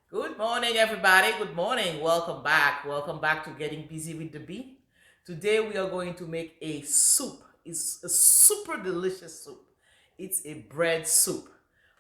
Good morning, everybody. Good morning. Welcome back. Welcome back to Getting Busy with the Bee. Today, we are going to make a soup. It's a super delicious soup. It's a bread soup.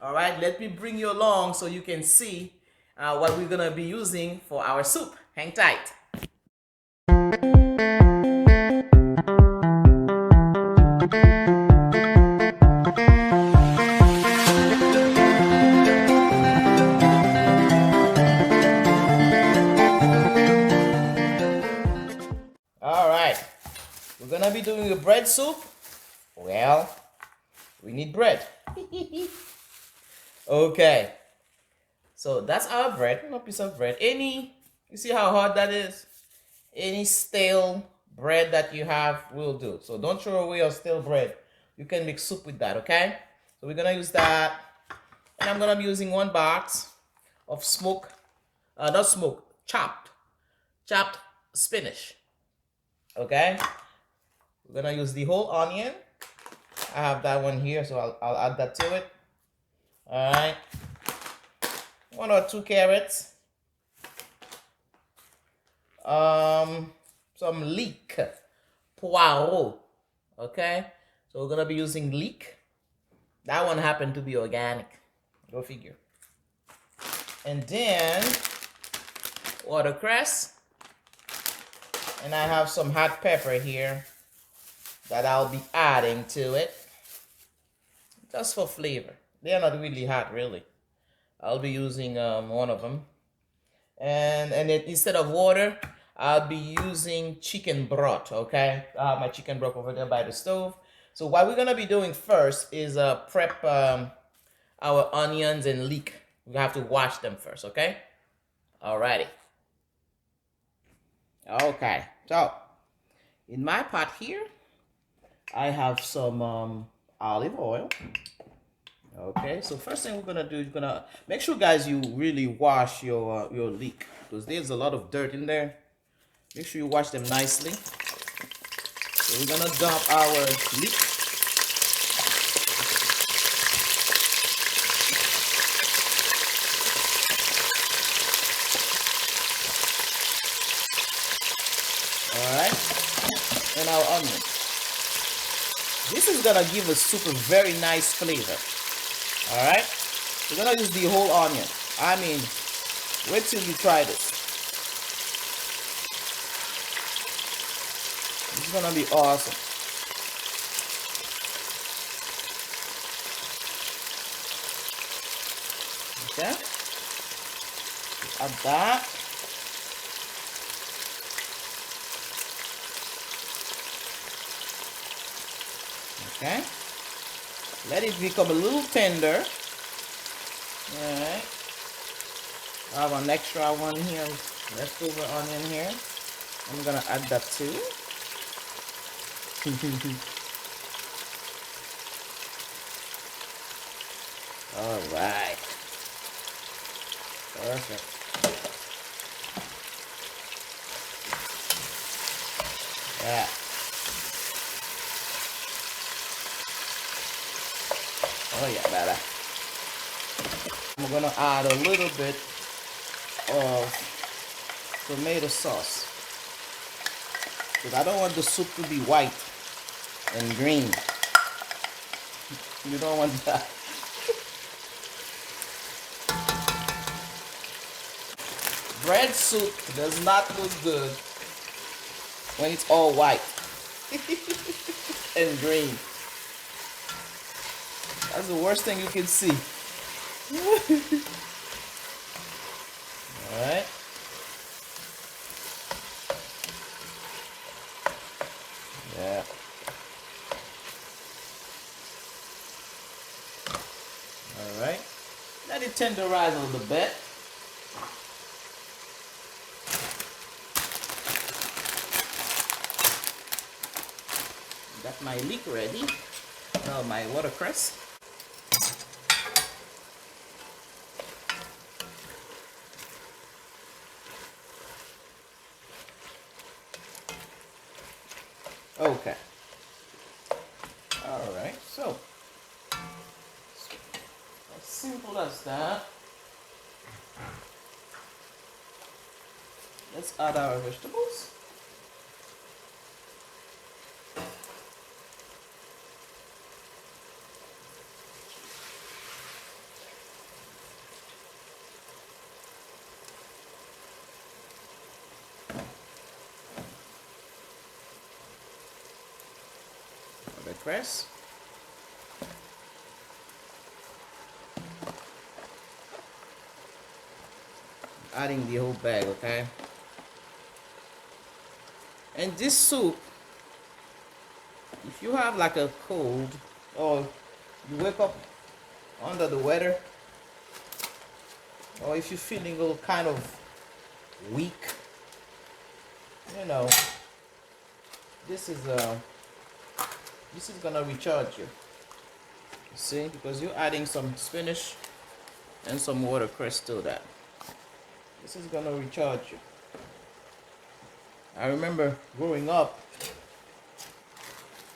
All right, let me bring you along so you can see what we're going to be using for our soup. Hang tight. All right, we're going to be doing a bread soup. Well, we need bread. Okay, so that's our bread, a piece of bread. You see how hard that is? Any stale bread that you have will do. So don't throw away your stale bread. You can make soup with that, okay? So we're gonna use that. And I'm gonna be using one box of not smoke, chopped spinach. Okay? We're gonna use the whole onion. I have that one here, so I'll add that to it. Alright. One or two carrots. Some leek. Poirot. Okay? So we're gonna be using leek. That one happened to be organic. Go figure. And then watercress. And I have some hot pepper here that I'll be adding to it. Just for flavor. They're not really hot, really. I'll be using one of them. And then instead of water, I'll be using chicken broth, okay? I have my chicken broth over there by the stove. So what we're gonna be doing first is prep our onions and leek. We have to wash them first, okay? Alrighty. Okay, so in my pot here, I have some olive oil. Okay, so first thing we're gonna do is gonna make sure, guys, you really wash your leek because there's a lot of dirt in there. Make sure you wash them nicely. So we're gonna dump our leek. All right, and our onion. This is gonna give a soup a very nice flavor. All right, we're gonna use the whole onion. I mean, wait till you try this. This is gonna be awesome. Okay, add that. Okay, let it become a little tender. All right, I have an extra one here, leftover onion here. I'm gonna add that too. All right, perfect. Yeah. Oh yeah, better. I'm gonna add a little bit of tomato sauce because I don't want the soup to be white and green. You don't want that. Bread soup does not look good when it's all white and green. That's the worst thing you can see. All right. Yeah. All right. Let it tenderize a little bit. Got my leek ready. Oh, my watercress. Okay. All right. So, as simple as that. Let's add our vegetables. The cress. Adding the whole bag, okay? And this soup, if you have like a cold or you wake up under the weather, or if you're feeling a little kind of weak, you know, this is gonna recharge you. You see, because you're adding some spinach and some watercress to that. This is gonna recharge you. I remember growing up,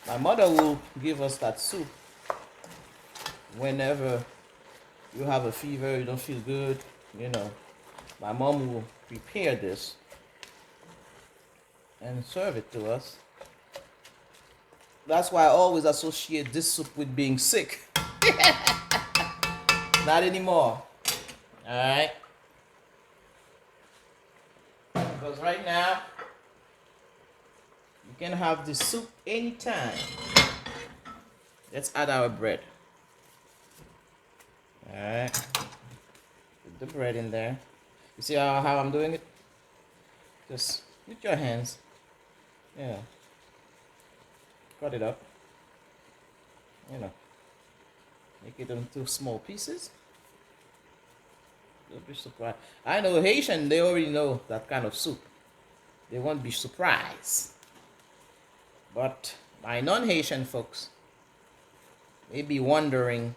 my mother will give us that soup whenever you have a fever, you don't feel good, you know. My mom will prepare this and serve it to us. That's why I always associate this soup with being sick. Not anymore. Alright? Because right now, you can have this soup anytime. Let's add our bread. Alright. Put the bread in there. You see how I'm doing it? Just with your hands. Yeah. Cut it up. You know. Make it into small pieces. You'll be surprised. I know Haitian, they already know that kind of soup. They won't be surprised. But my non-Haitian folks may be wondering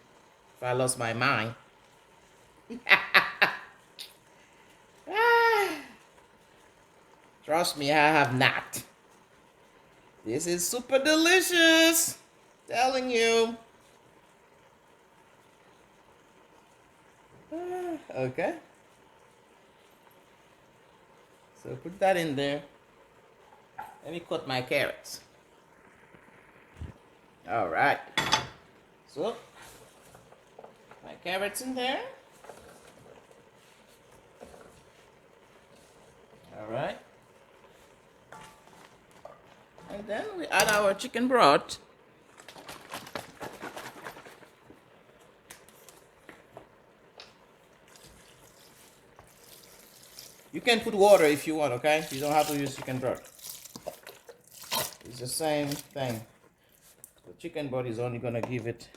if I lost my mind. Trust me, I have not. This is super delicious. Telling you. Okay. So put that in there. Let me cut my carrots. All right. So my carrots in there. All right. And then we add our chicken broth. You can put water if you want, okay? You don't have to use chicken broth. It's the same thing. The chicken broth is only gonna give it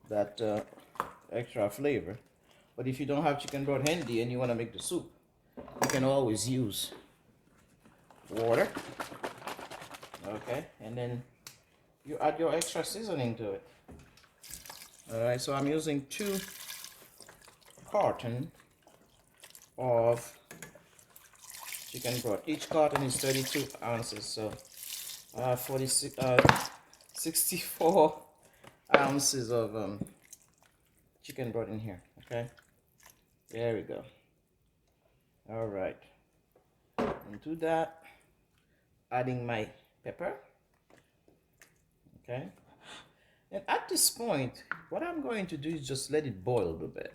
that extra flavor. But if you don't have chicken broth handy and you wanna make the soup, you can always use water. Okay, and then you add your extra seasoning to it. Alright, so I'm using 2 cartons of chicken broth. Each carton is 32 ounces, so 64 ounces of chicken broth in here. Okay, there we go. All right, into that, adding my pepper. Okay, and at this point, what I'm going to do is just let it boil a little bit,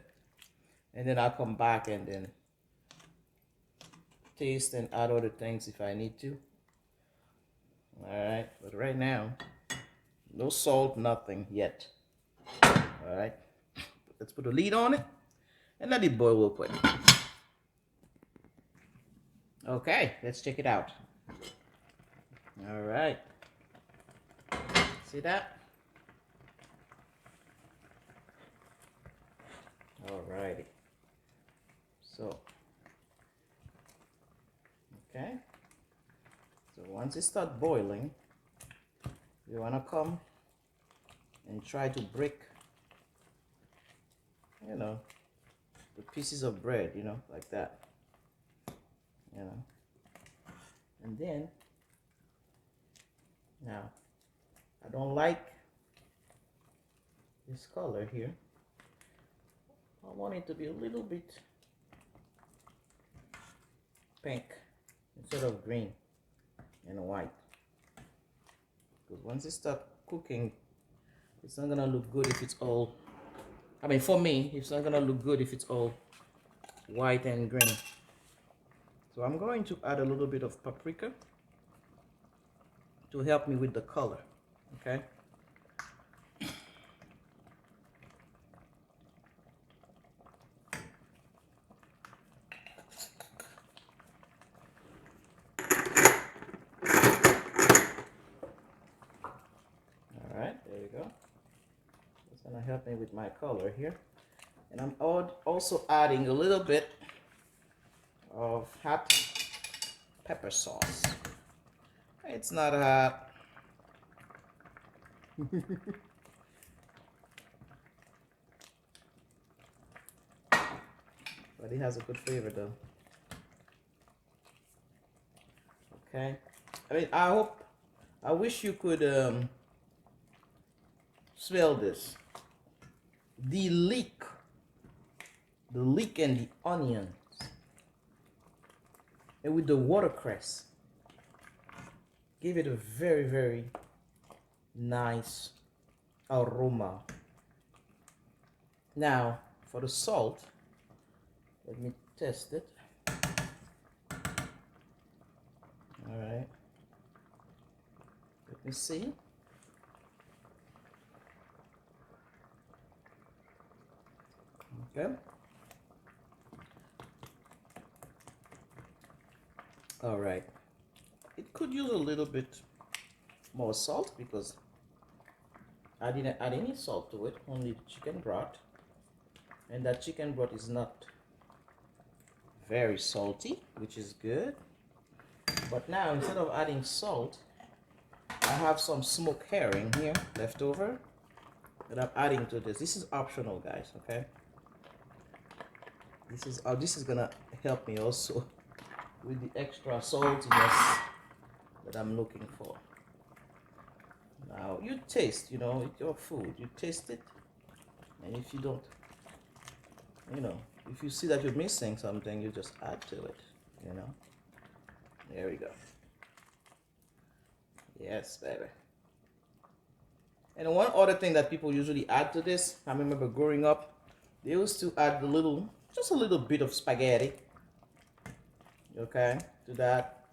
and then I'll come back and then taste and add other things if I need to. Alright, but right now, no salt, nothing yet. Alright, let's put a lid on it and let it boil real quick. Okay, let's check it out. Alright, see that? Alrighty, so okay, so once it starts boiling, you want to come and try to break, you know, the pieces of bread, you know, like that, you know, and then now I don't like this color here. I want it to be a little bit pink instead of green and white. Because once it starts cooking, it's not gonna look good if it's all, I mean for me, it's not gonna look good if it's all white and green. So I'm going to add a little bit of paprika to help me with the color, okay? All right, there you go. It's gonna help me with my color here. And I'm also adding a little bit of hot pepper sauce. It's not hot. But it has a good flavor though. Okay. I mean, I wish you could smell this. The leek and the onions, and with the watercress, give it a very, very nice aroma. Now, for the salt, let me test it. All right. Let me see. Okay. All right. It could use a little bit more salt because I didn't add any salt to it, only the chicken broth. And that chicken broth is not very salty, which is good. But now, instead of adding salt, I have some smoked herring here left over that I'm adding to this. This is optional, guys, okay? This is gonna help me also with the extra saltiness that I'm looking for. Now, you taste, you know, it's your food. You taste it, and if you don't, you know, if you see that you're missing something, you just add to it, you know. There we go. Yes, baby. And one other thing that people usually add to this, I remember growing up, they used to add just a little bit of spaghetti, okay, to that.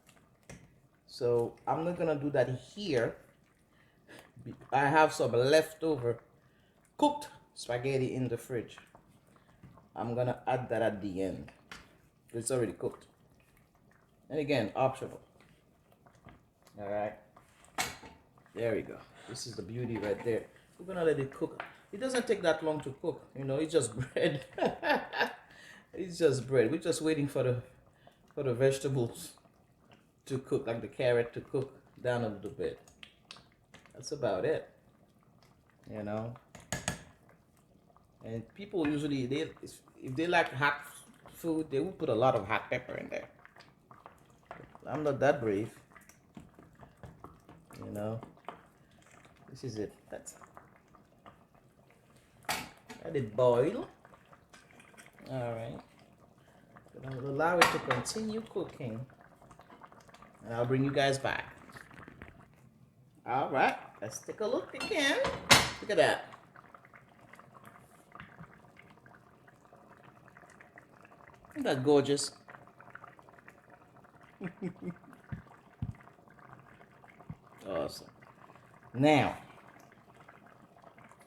So I'm not gonna do that here. I have some leftover cooked spaghetti in the fridge. I'm gonna add that at the end. It's already cooked. And again, optional. All right. There we go. This is the beauty right there. We're gonna let it cook. It doesn't take that long to cook. You know, it's just bread. It's just bread. We're just waiting for the vegetables to cook, like the carrot to cook down a little bit. That's about it. You know. And people usually if they like hot food, they will put a lot of hot pepper in there. I'm not that brave. You know. This is it. Let it boil. All right. I will allow it to continue cooking, and I'll bring you guys back. All right. Let's take a look again. Look at that. Isn't that gorgeous? Awesome. Now,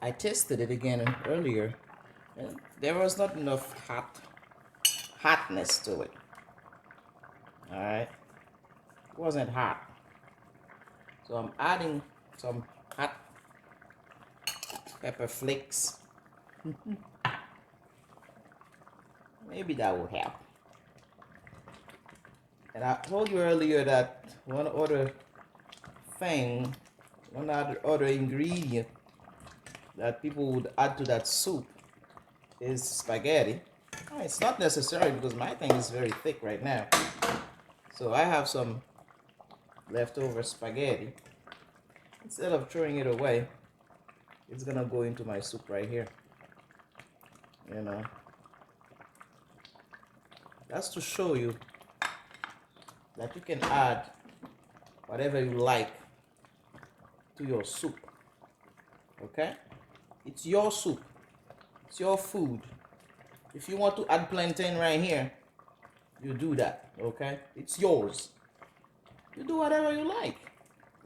I tested it again earlier, and there was not enough hotness to it. All right, it wasn't hot, so I'm adding some hot pepper flakes. Maybe that will help. And I told you earlier that one other ingredient that people would add to that soup is spaghetti. Oh, it's not necessary because my thing is very thick right now. So I have some leftover spaghetti. Instead of throwing it away, it's gonna go into my soup right here. You know. That's to show you that you can add whatever you like to your soup. Okay? It's your soup. It's your food. If you want to add plantain right here, you do that. Okay? It's yours. You do whatever you like.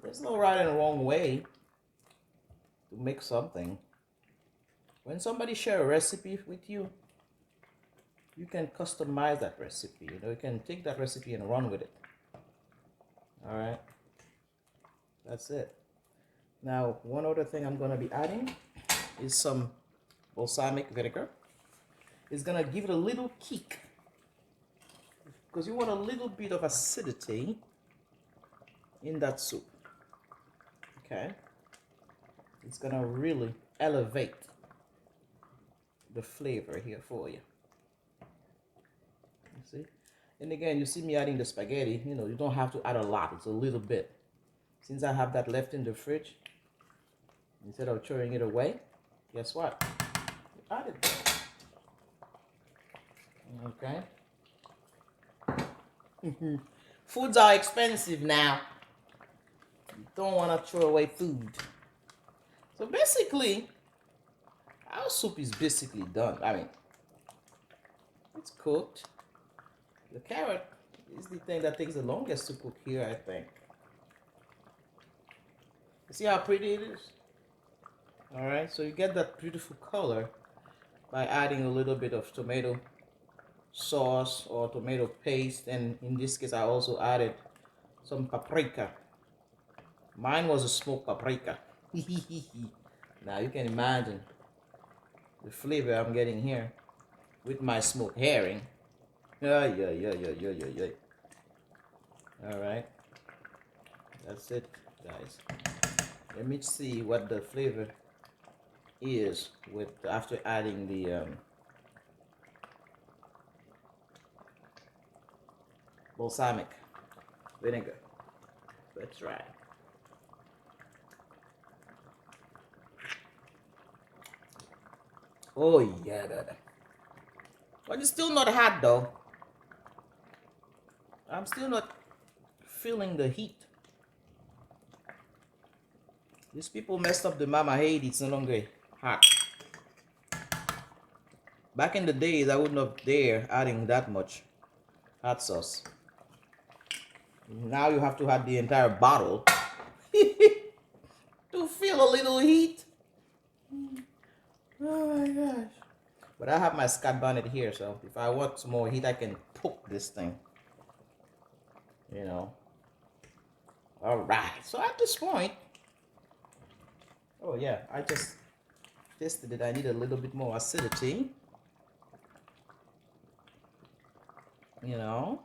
There's no right and wrong way to make something. When somebody share a recipe with you, you can customize that recipe. You know, you can take that recipe and run with it. All right, that's it. Now, one other thing I'm gonna be adding is some balsamic vinegar. It's gonna give it a little kick because you want a little bit of acidity in that soup. Okay, it's gonna really elevate the flavor here for you. You see? And again, you see me adding the spaghetti. You know, you don't have to add a lot. It's a little bit. Since I have that left in the fridge, instead of throwing it away, guess what? You add it. Okay. Foods are expensive now. You don't want to throw away food. So basically, our soup is basically done. I mean, it's cooked. The carrot is the thing that takes the longest to cook here, I think. You see how pretty it is? All right, so you get that beautiful color by adding a little bit of tomato sauce or tomato paste, and in this case I also added some paprika. Mine was a smoked paprika. Now you can imagine the flavor I'm getting here with my smoked herring. Yeah. All right, that's it, guys. Let me see what the flavor is with after adding the balsamic vinegar. Let's try. Oh yeah, but it's still not hot though. I'm still not feeling the heat. These people messed up the mama Haiti. It's no longer hot. Back in the days, I wouldn't have dare adding that much hot sauce. Now you have to add the entire bottle to feel a little heat. Oh my gosh. But I have my Scott Bonnet here, so if I want some more heat, I can poke this thing. You know. Alright, so at this point, oh yeah, I just tasted it. I need a little bit more acidity. You know,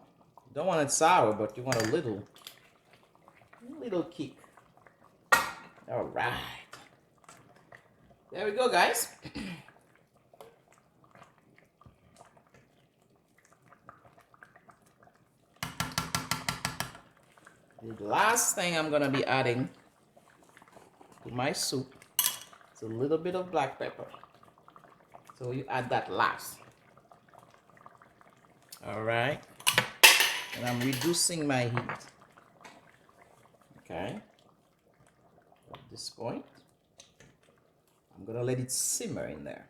don't want it sour, but you want a little kick. Alright. There we go, guys. The last thing I'm gonna be adding to my soup is a little bit of black pepper. So you add that last. Alright. And I'm reducing my heat. Okay. At this point, I'm gonna let it simmer in there.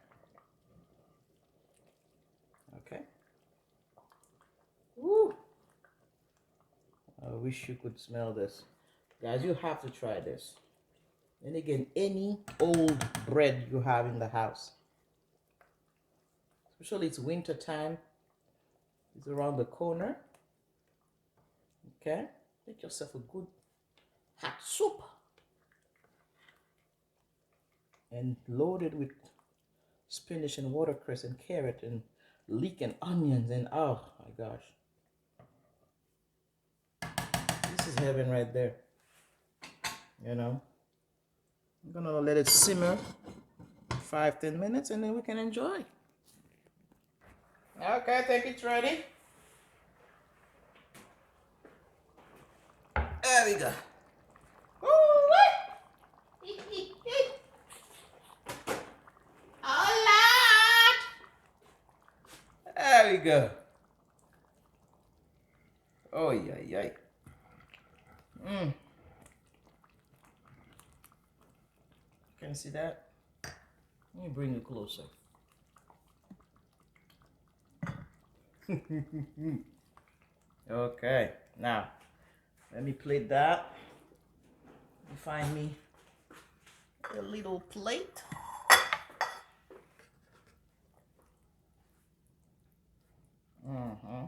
Okay. Woo! I wish you could smell this. Guys, you have to try this. And again, any old bread you have in the house. Especially it's winter time. It's around the corner. Okay? Make yourself a good hot soup. And load it with spinach and watercress and carrot and leek and onions and oh my gosh. This is heaven right there. You know? I'm gonna let it simmer 5-10 minutes and then we can enjoy. Okay, I think it's ready. There we go. There we go. Oh, yeah, yeah. Mm. Can you see that? Let me bring you closer. Okay, now let me plate that. You find me a little plate. Mm-hmm.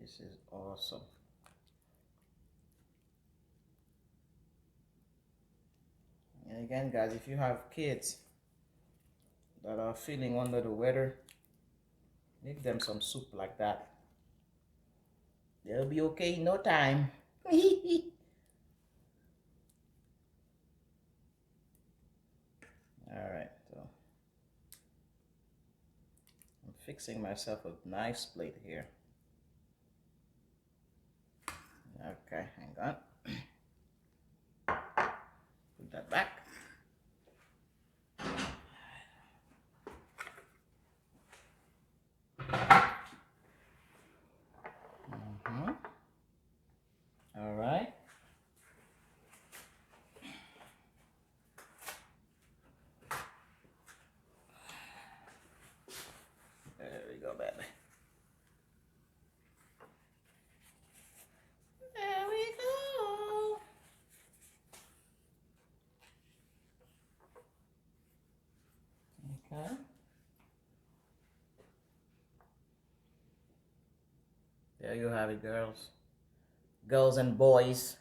This is awesome. And again, guys, if you have kids that are feeling under the weather, make them some soup like that. They'll be okay in no time. All right, so I'm fixing myself a nice plate here. Okay, hang on. Put that back. All right. There we go, baby. There we go. Okay. There you have it, girls. Girls and boys.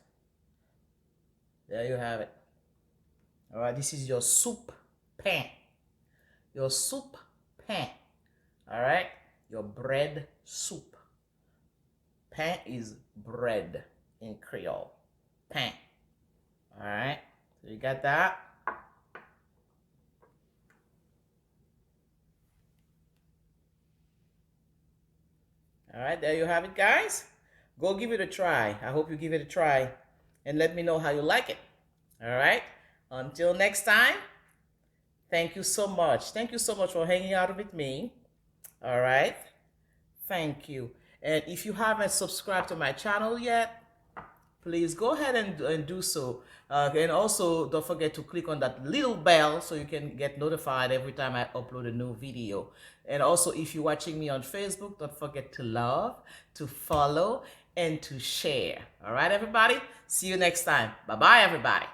There you have it. All right, this is your soup pan. Your soup pan. All right, your bread soup. Pan is bread in Creole. Pan. All right, so you got that. All right, there you have it, guys. Go give it a try. I hope you give it a try and let me know how you like it. All right, until next time, thank you so much. Thank you so much for hanging out with me. All right, thank you. And if you haven't subscribed to my channel yet, please go ahead and do so. And also, don't forget to click on that little bell so you can get notified every time I upload a new video. And also, if you're watching me on Facebook, don't forget to love, to follow, and to share. All right, everybody? See you next time. Bye-bye, everybody.